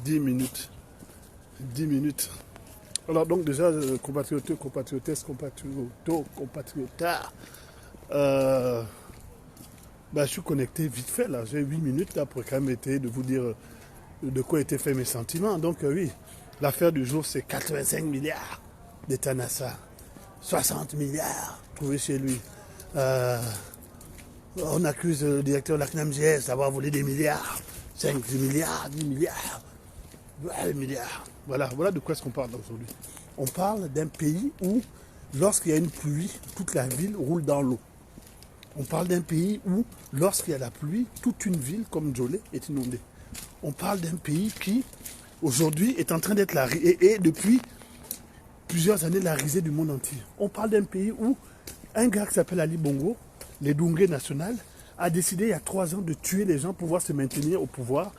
10 minutes. 10 minutes. Alors donc déjà, compatriotes, compatriotes, compatriotards, je suis connecté vite fait là. J'ai 8 minutes là pour quand même essayer de vous dire de quoi étaient faits mes sentiments. Donc oui, l'affaire du jour c'est 85 milliards d'État Nassa. 60 milliards trouvés chez lui. On accuse le directeur de la CNAMGS d'avoir volé des milliards. 5 milliards, 10 milliards. 20 milliards. Voilà de quoi est-ce qu'on parle aujourd'hui. On parle d'un pays où, lorsqu'il y a une pluie, toute la ville roule dans l'eau. On parle d'un pays où, lorsqu'il y a la pluie, toute une ville comme Djolé est inondée. On parle d'un pays qui, aujourd'hui, est en train d'être la et depuis plusieurs années la risée du monde entier. On parle d'un pays où un gars qui s'appelle Ali Bongo, les Doungué national, a décidé il y a 3 ans de tuer les gens pour pouvoir se maintenir au pouvoir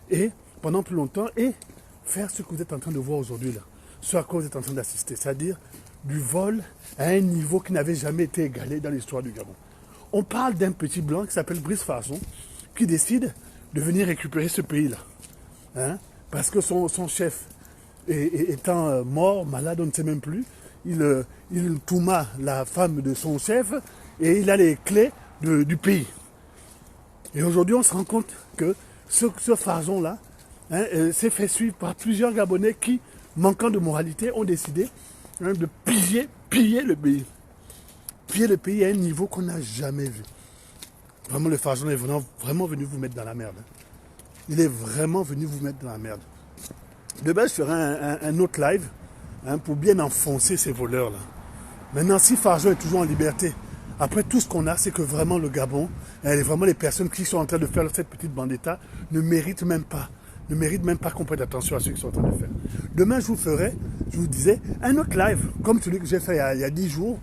et pendant plus longtemps et faire ce que vous êtes en train de voir aujourd'hui là, ce à quoi vous êtes en train d'assister, c'est-à-dire du vol à un niveau qui n'avait jamais été égalé dans l'histoire du Gabon. On parle d'un petit blanc qui s'appelle Brice Farson qui décide de venir récupérer ce pays-là. Parce que son chef étant mort, malade, on ne sait même plus, il touma la femme de son chef et il a les clés du pays. Et aujourd'hui, on se rend compte que ce Farson-là s'est fait suivre par plusieurs Gabonais qui, manquant de moralité, ont décidé de piller le pays. Piller le pays à un niveau qu'on n'a jamais vu. Vraiment, le Farson est vraiment venu vous mettre dans la merde. Il est vraiment venu vous mettre dans la merde. De base, je ferai un autre live pour bien enfoncer ces voleurs-là. Maintenant, si Farson est toujours en liberté, après tout ce qu'on a, c'est que vraiment le Gabon, vraiment les personnes qui sont en train de faire cette petite vendetta ne méritent même pas qu'on prête attention à ce qu'ils sont en train de faire. Demain, je vous disais, un autre live, comme celui que j'ai fait il y a 10 jours,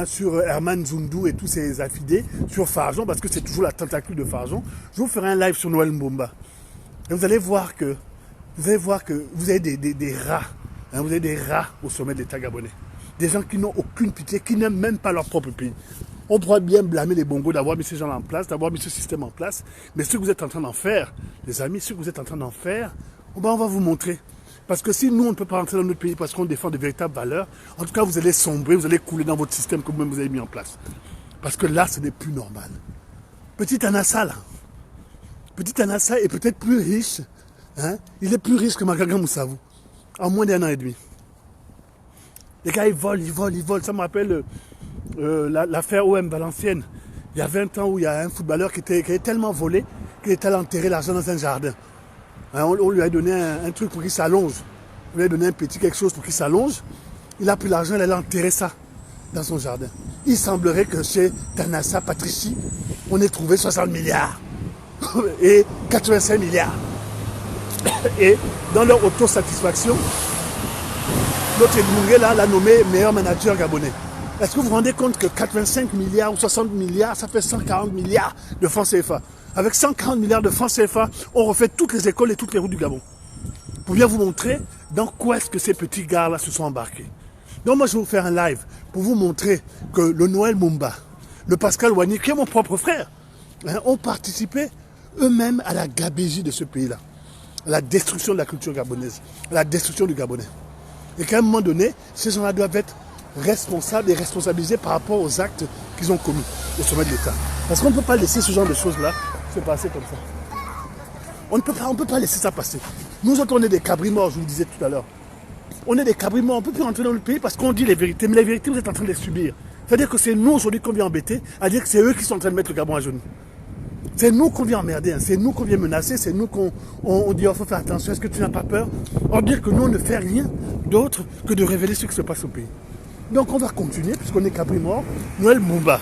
sur Herman Zundu et tous ses affidés, sur Farson, parce que c'est toujours la tentacule de Farson. Je vous ferai un live sur Noël Mbomba. Et vous allez voir que vous avez des rats. Vous avez des rats au sommet de l'État gabonais. Des gens qui n'ont aucune pitié, qui n'aiment même pas leur propre pays. On pourrait bien blâmer les bongos d'avoir mis ces gens en place, d'avoir mis ce système en place. Mais ce que vous êtes en train d'en faire, les amis, ce que vous êtes en train d'en faire, on va vous montrer. Parce que si nous, on ne peut pas rentrer dans notre pays parce qu'on défend de véritables valeurs, en tout cas, vous allez sombrer, vous allez couler dans votre système que vous-même vous avez mis en place. Parce que là, ce n'est plus normal. Petit Anassa, là. Petit Anassa est peut-être plus riche. Il est plus riche que Magaga Moussavou. En moins d'1 an et demi. Les gars, ils volent. Ça me rappelle l'affaire OM Valenciennes. Il y a 20 ans où il y a un footballeur qui était tellement volé qu'il est allé enterrer l'argent dans un jardin. On lui a donné un truc pour qu'il s'allonge. On lui a donné un petit quelque chose pour qu'il s'allonge. Il a pris l'argent, il allait enterrer ça dans son jardin. Il semblerait que chez Tanassa, Patrici, on ait trouvé 60 milliards et 85 milliards. Et dans leur autosatisfaction, notre Edmouré l'a nommé meilleur manager gabonais. Est-ce que vous vous rendez compte que 85 milliards ou 60 milliards, ça fait 140 milliards de francs CFA. Avec 140 milliards de francs CFA, on refait toutes les écoles et toutes les routes du Gabon. Pour bien vous montrer dans quoi est-ce que ces petits gars-là se sont embarqués. Donc moi je vais vous faire un live pour vous montrer que le Noël Mumba, le Pascal Wani, qui est mon propre frère, ont participé eux-mêmes à la gabégie de ce pays-là. À la destruction de la culture gabonaise, à la destruction du Gabonais. Et qu'à un moment donné, ces gens-là doivent être responsables et responsabilisés par rapport aux actes qu'ils ont commis au sommet de l'État. Parce qu'on ne peut pas laisser ce genre de choses-là se passer comme ça. On ne peut pas laisser ça passer. Nous autres, on est des cabris morts, je vous le disais tout à l'heure. On est des cabris morts, on ne peut plus rentrer dans le pays parce qu'on dit les vérités. Mais les vérités, vous êtes en train de les subir. C'est-à-dire que c'est nous aujourd'hui qu'on vient embêter, à dire que c'est eux qui sont en train de mettre le Gabon à genoux. C'est nous qu'on vient emmerder, c'est nous qu'on vient menacer, c'est nous qu'on dit il faut faire attention, est-ce que tu n'as pas peur? On dit que nous on ne fait rien d'autre que de révéler ce qui se passe au pays. Donc on va continuer, puisqu'on est Capri mort. Noël Mbomba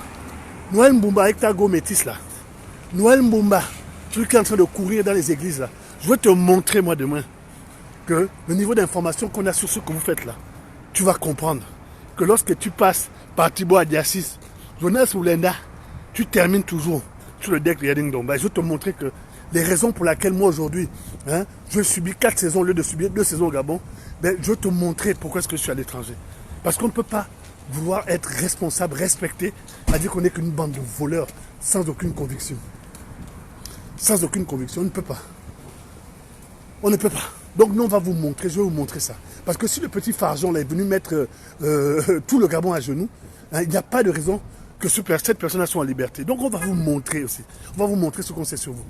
avec ta go métis là. Noël Mbomba, celui qui est en train de courir dans les églises là. Je vais te montrer moi demain que le niveau d'information qu'on a sur ce que vous faites là, tu vas comprendre que lorsque tu passes par Thibaut Adiassis, Jonas Oulenda, tu termines toujours sur le deck de Yading Domba. Je vais te montrer que les raisons pour lesquelles moi aujourd'hui, je subis 4 saisons au lieu de subir 2 saisons au Gabon, je vais te montrer pourquoi est-ce que je suis à l'étranger. Parce qu'on ne peut pas vouloir être responsable, respecté, à dire qu'on n'est qu'une bande de voleurs sans aucune conviction. Sans aucune conviction, on ne peut pas. On ne peut pas. Donc nous, on va vous montrer, je vais vous montrer ça. Parce que si le petit Farjon là, est venu mettre tout le Gabon à genoux, hein, il n'y a pas de raison que cette personne-là soit en liberté. Donc on va vous montrer aussi. On va vous montrer ce qu'on sait sur vous.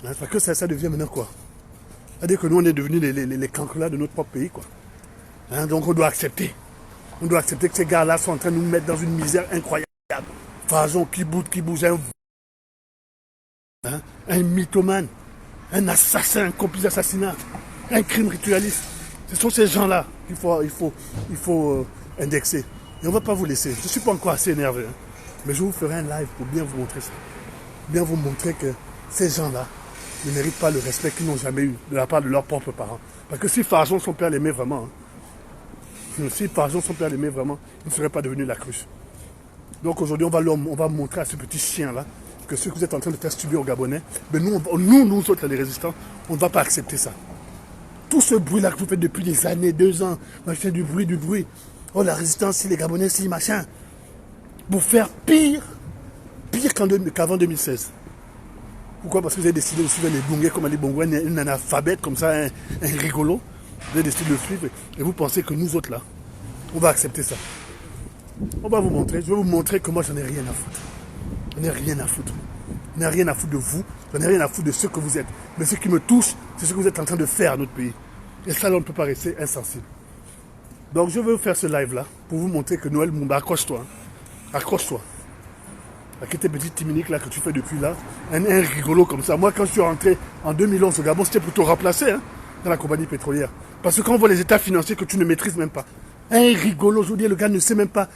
Hein, parce que ça devient maintenant quoi? C'est-à-dire que nous, on est devenus les cancrelats de notre propre pays, quoi. Hein, donc on doit accepter. On doit accepter que ces gars-là sont en train de nous mettre dans une misère incroyable. Farjon qui bouge, un mythomane, un assassin, un complice d'assassinat, un crime ritualiste. Ce sont ces gens-là qu'il faut indexer. Et on ne va pas vous laisser. Je ne suis pas encore assez énervé. Hein, mais je vous ferai un live pour bien vous montrer ça. Bien vous montrer que ces gens-là ne méritent pas le respect qu'ils n'ont jamais eu de la part de leurs propres parents. Parce que si Farjon, son père, l'aimait vraiment, hein, si Farjon, son père, l'aimait vraiment, il ne serait pas devenu la cruche. Donc aujourd'hui, on va montrer à ce petit chien-là que ce que vous êtes en train de faire subir aux Gabonais, mais nous autres, les résistants, on ne va pas accepter ça. Tout ce bruit-là que vous faites depuis des années, 2 ans, machin, du bruit. Oh, la résistance, si les Gabonais, si, machin. Pour faire pire qu'avant 2016. Pourquoi? Parce que vous avez décidé de suivre les Bongais comme les Bongouais, un analphabète comme ça, un rigolo. Vous avez décidé de le suivre et vous pensez que nous autres, là, on va accepter ça. On va vous montrer, je vais vous montrer que moi, j'en ai rien à foutre. J'en ai rien à foutre. J'en ai rien à foutre de vous, j'en ai rien à foutre de ce que vous êtes. Mais ce qui me touche, c'est ce que vous êtes en train de faire à notre pays. Et ça, là, on ne peut pas rester insensible. Donc, je veux faire ce live-là pour vous montrer que Noël Mbumba, accroche-toi. Hein. Accroche-toi. Avec tes petites timiniques là que tu fais depuis là, un rigolo comme ça. Moi, quand je suis rentré en 2011 au Gabon, c'était pour te remplacer hein, dans la compagnie pétrolière. Parce que quand on voit les états financiers que tu ne maîtrises même pas, un rigolo, aujourd'hui, le gars ne sait même pas.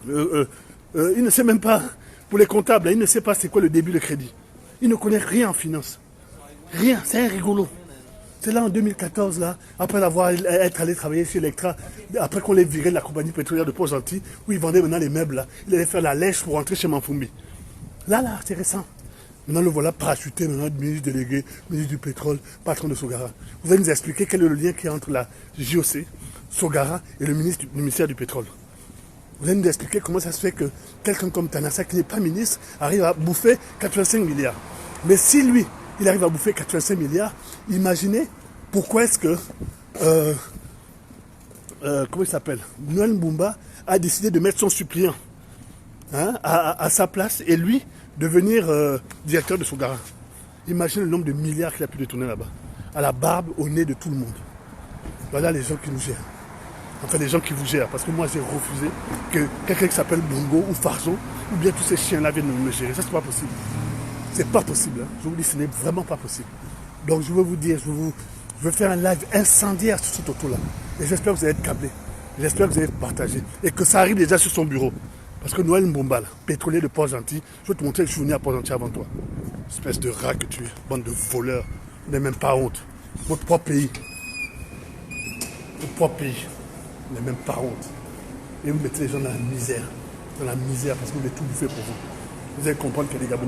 Il ne sait même pas, pour les comptables, il ne sait pas c'est quoi le début de crédit. Il ne connaît rien en finance. Rien, c'est un rigolo. C'est là en 2014, là, après être allé travailler chez Electra, après qu'on l'ait viré de la compagnie pétrolière de Port-Gentil, où il vendait maintenant les meubles, là, il allait faire la lèche pour rentrer chez Manfumbi. Là, c'est récent. Maintenant, le voilà parachuté, maintenant, ministre délégué, ministre du pétrole, patron de Sogara. Vous allez nous expliquer quel est le lien qu'il y a entre la JOC, Sogara et le ministère du pétrole. Vous allez nous expliquer comment ça se fait que quelqu'un comme Tanassa, qui n'est pas ministre, arrive à bouffer 85 milliards. Mais si lui, il arrive à bouffer 85 milliards, imaginez pourquoi est-ce que, comment il s'appelle, Noël Mbumba a décidé de mettre son suppléant hein, à sa place et lui devenir directeur de Sogara. Imaginez le nombre de milliards qu'il a pu détourner là-bas, à la barbe, au nez de tout le monde. Voilà les gens qui nous gèrent. Enfin, les gens qui vous gèrent, parce que moi j'ai refusé que quelqu'un qui s'appelle Bongo ou Farjon, ou bien tous ces chiens-là viennent me gérer. Ça, c'est pas possible. C'est pas possible. Hein. Je vous dis, ce n'est vraiment pas possible. Donc, je veux vous dire, je veux faire un live incendiaire sur ce toto-là. Et j'espère que vous allez être câblés. J'espère que vous allez partager. Et que ça arrive déjà sur son bureau. Parce que Noël Mbumba, là, pétrolier de Port-Gentil, je vais te montrer que je suis venu à Port-Gentil avant toi. Espèce de rat que tu es, bande de voleurs. Vous n'avez même pas honte. Votre propre pays. Votre propre pays. Vous n'avez même pas honte. Et vous mettez les gens dans la misère. Dans la misère parce que vous voulez tout bouffer pour vous. Vous allez comprendre que les Gabonais